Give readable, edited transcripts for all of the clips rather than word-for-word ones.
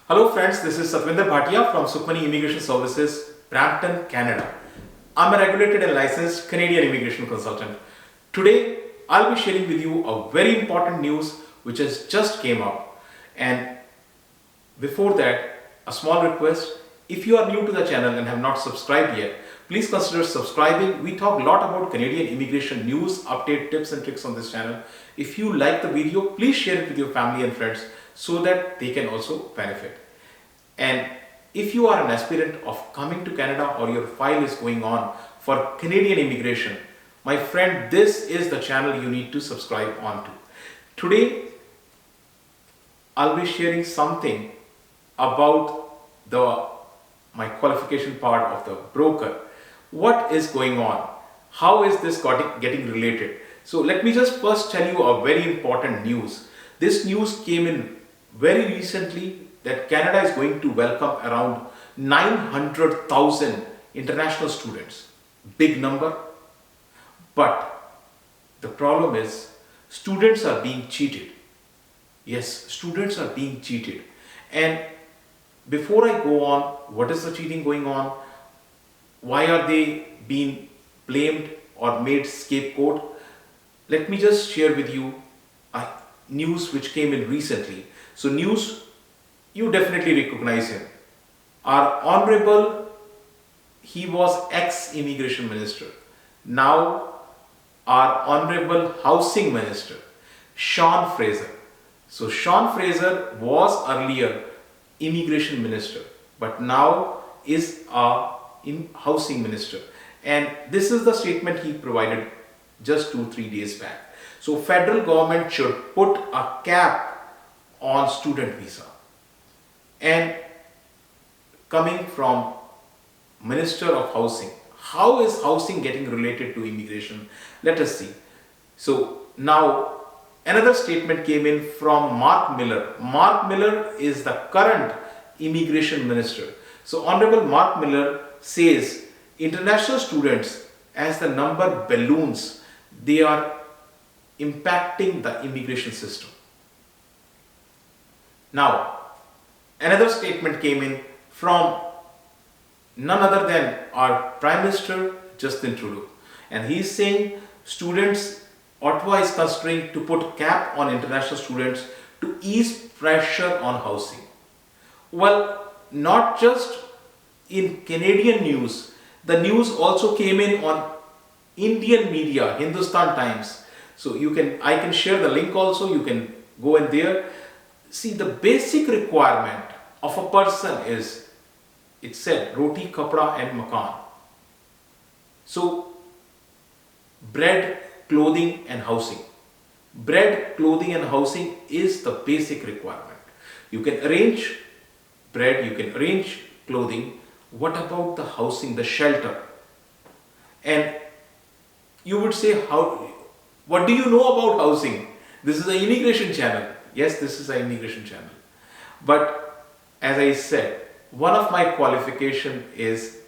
Hello friends, this is from Sukhmani Immigration Services, Brampton, Canada. I'm a regulated and licensed Canadian immigration consultant. Today, I'll be sharing with you a very important news which has just came up. And before that, a small request. If you are new to the channel and have not subscribed yet, please consider subscribing. We talk a lot about Canadian immigration news, update, tips and tricks on this channel. If you like the video, please share it with your family and friends so that they can also benefit. And if you are an aspirant of coming to Canada or your file is going on for Canadian immigration, my friend, this is the channel you need to subscribe on to. Today, I'll be sharing something about my qualification part of the broker. What is going on? How is this getting related? So let me just first tell you a very important news. This news came in very recently that Canada is going to welcome around 900,000 international students. Big number. But the problem is students are being cheated. Yes, students are being cheated. And before I go on, what is the cheating going on? Why are they being blamed or made scapegoat? Let me just share with you a news which came in recently. So news, you definitely recognize him. Our Honorable, he was ex-immigration minister. Now our Honorable Housing Minister, Sean Fraser. So Sean Fraser was earlier immigration minister, but now is a housing minister. And this is the statement he provided just 2-3 days back. So federal government should put a cap on student visa. And coming from Minister of Housing, how is housing getting related to immigration? Let us see. So now another statement came in from Marc Miller. Marc Miller is the current immigration minister. So Honorable Marc Miller says international students, as the number balloons, they are impacting the immigration system. Now, another statement came in from none other than our Prime Minister Justin Trudeau. And he is saying Ottawa is considering to put cap on international students to ease pressure on housing. Well, not just in Canadian news, the news also came in on Indian media, Hindustan Times. So I can share the link also, you can go in there. See, the basic requirement of a person is, it said, roti, kapda and makan. So, bread, clothing and housing. Bread, clothing and housing is the basic requirement. You can arrange bread, you can arrange clothing. What about the housing, the shelter? And you would say, what do you know about housing? This is an immigration channel. Yes, this is an immigration channel. But as I said, one of my qualification is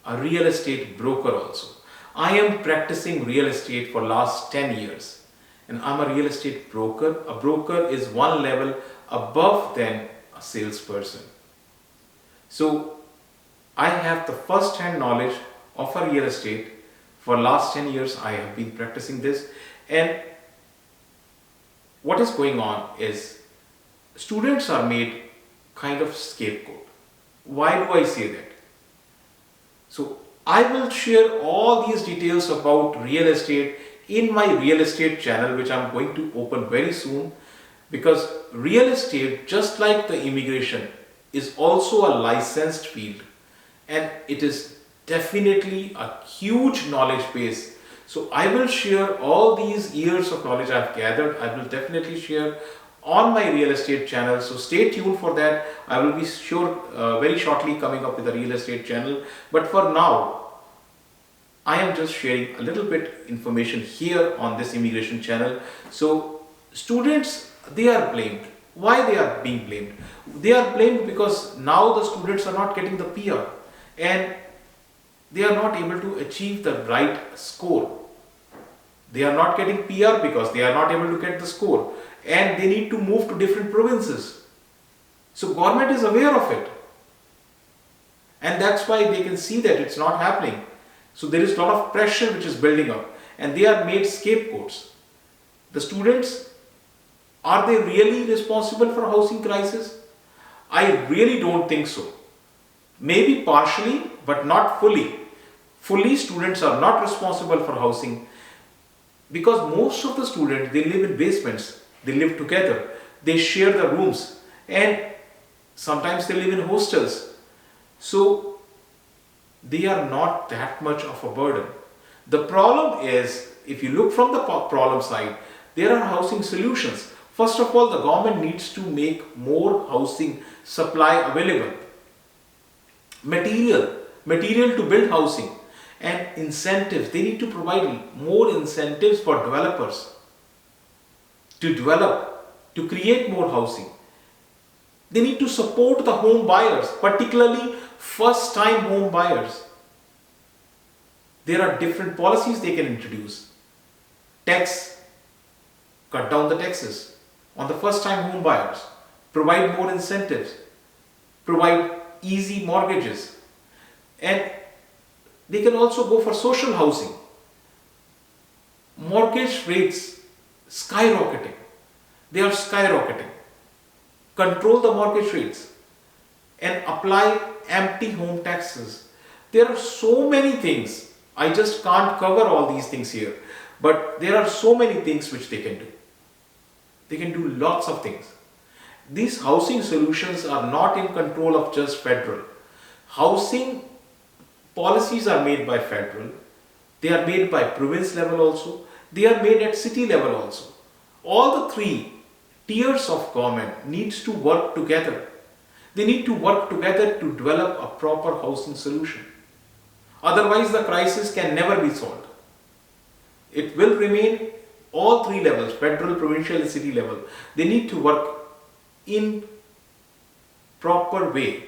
a real estate broker also. I am practicing real estate for last 10 years. And I'm a real estate broker. A broker is one level above than a salesperson. So I have the first-hand knowledge of a real estate. For last 10 years, I have been practicing this. And what is going on is students are made kind of scapegoat. Why do I say that? So I will share all these details about real estate in my real estate channel, which I'm going to open very soon, because real estate, just like the immigration, is also a licensed field, and it is definitely a huge knowledge base. So I will share all these years of knowledge I've gathered. I will definitely share on my real estate channel. So stay tuned for that. I will be very shortly coming up with a real estate channel. But for now, I am just sharing a little bit information here on this immigration channel. So students, they are blamed. Why they are being blamed? They are blamed because now the students are not getting the PR and they are not able to achieve the right score. They are not getting PR because they are not able to get the score and they need to move to different provinces. So government is aware of it. And that's why they can see that it's not happening. So there is a lot of pressure which is building up, and they are made scapegoats. The students, are they really responsible for housing crisis? I really don't think so. Maybe partially, but not fully. Fully, students are not responsible for housing, because most of the students, they live in basements, they live together, they share the rooms, and sometimes they live in hostels. So they are not that much of a burden. The problem is, if you look from the problem side, there are housing solutions. First of all, the government needs to make more housing supply available. Material to build housing, and incentives. They need to provide more incentives for developers to develop, to create more housing. They need to support the home buyers, particularly first time home buyers. There are different policies they can introduce. Tax, cut down the taxes on the first time home buyers, provide more incentives, provide easy mortgages, and they can also go for social housing. Mortgage rates skyrocketing. They are skyrocketing. Control the mortgage rates and apply empty home taxes. There are so many things. I just can't cover all these things here. But there are so many things which they can do. They can do lots of things. These housing solutions are not in control of just federal. Housing policies are made by federal. They are made by province level also. They are made at city level also. All the three tiers of government needs to work together. They need to work together to develop a proper housing solution. Otherwise, the crisis can never be solved. It will remain all three levels, federal, provincial and city level. They need to work in proper way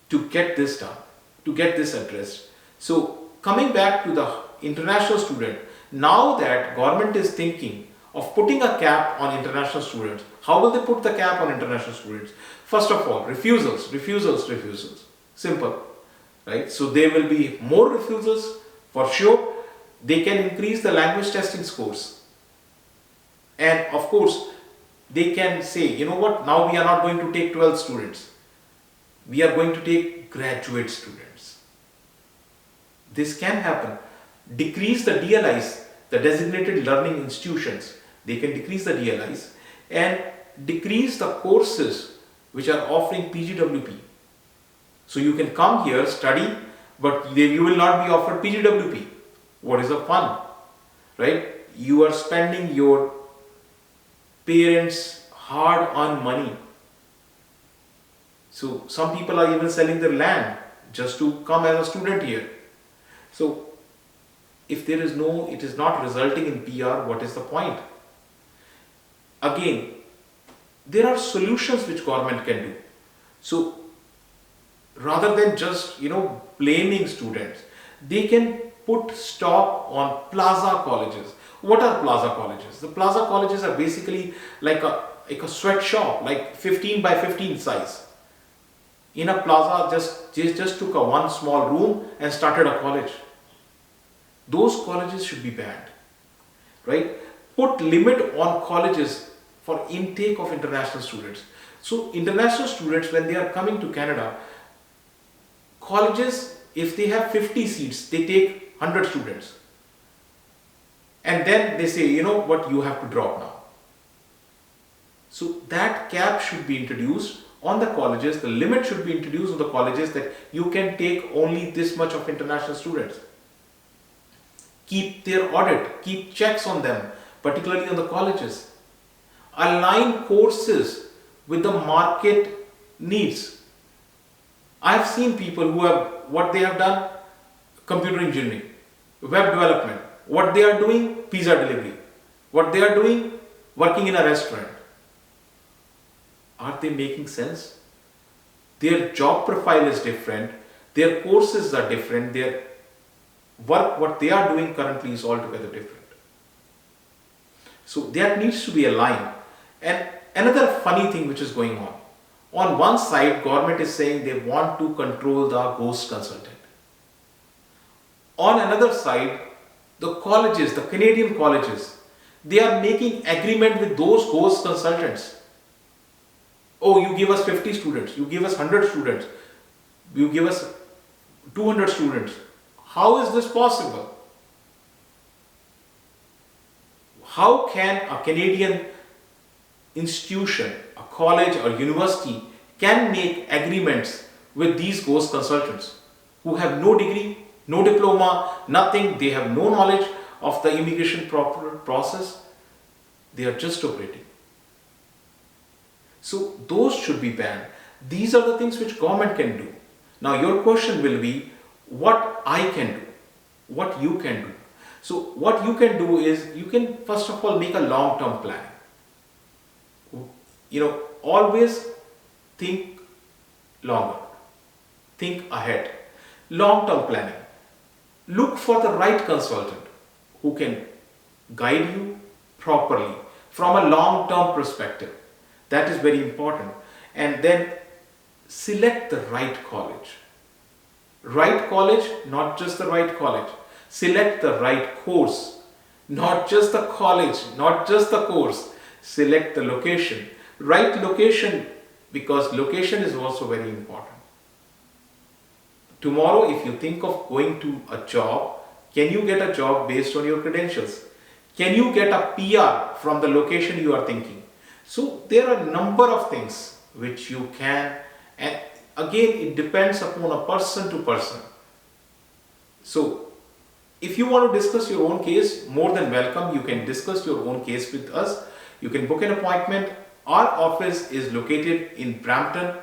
to get this done, to get this addressed. So coming back to the international student, now that government is thinking of putting a cap on international students, how will they put the cap on international students? First of all, refusals. Simple, right? So there will be more refusals for sure. They can increase the language testing scores. And of course, they can say, you know what, now we are not going to take 12 students. We are going to take graduate students. This can happen. Decrease the DLIs, the designated learning institutions. They can decrease the DLIs and decrease the courses which are offering PGWP. So you can come here, study, but you will not be offered PGWP. What is the fun, right? You are spending your parents' hard-earned money. So some people are even selling their land just to come as a student here. So if there is it is not resulting in PR, what is the point? Again, there are solutions which government can do. So rather than just blaming students, they can put stop on plaza colleges. What are plaza colleges? The plaza colleges are basically like a sweatshop, like 15 by 15 size. In a plaza, just took one small room and started a college. Those colleges should be banned, right? Put limit on colleges for intake of international students. So international students, when they are coming to Canada, colleges, if they have 50 seats, they take 100 students. And then they say, you know what, you have to drop now. So that cap should be introduced on the colleges, the limit should be introduced on the colleges that you can take only this much of international students. Keep their audit, keep checks on them, particularly on the colleges. Align courses with the market needs. I have seen people who have, what they have done, computer engineering, web development. What they are doing, pizza delivery. What they are doing, working in a restaurant. Are they making sense? Their job profile is different. Their courses are different. Their work, what they are doing currently is altogether different. So that needs to be aligned. And another funny thing which is going on. On one side, government is saying they want to control the ghost consultant. On another side, the colleges, the Canadian colleges, they are making agreement with those ghost consultants. Oh, you give us 50 students, you give us 100 students, you give us 200 students. How is this possible? How can a Canadian institution, a college or university can make agreements with these ghost consultants who have no degree, no diploma, nothing, they have no knowledge of the immigration process, they are just operating. So those should be banned. These are the things which government can do. Now your question will be what I can do, what you can do. So what you can do is you can first of all make a long-term plan. Always think longer, think ahead. Long-term planning. Look for the right consultant who can guide you properly from a long-term perspective. That is very important. And then select the right college. Right college, not just the right college. Select the right course, not just the college, not just the course. Select the location. Right location, because location is also very important. Tomorrow, if you think of going to a job, can you get a job based on your credentials? Can you get a PR from the location you are thinking? So there are a number of things which you can, and again it depends upon a person to person. So if you want to discuss your own case, more than welcome. You can discuss your own case with us. You can book an appointment. Our office is located in Brampton.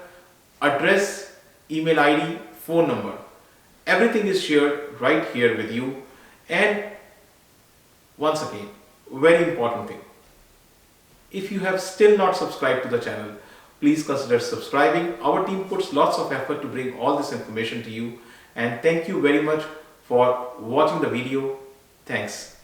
Address, email ID, phone number. Everything is shared right here with you. And once again, very important thing. If you have still not subscribed to the channel, please consider subscribing. Our team puts lots of effort to bring all this information to you. And thank you very much for watching the video. Thanks.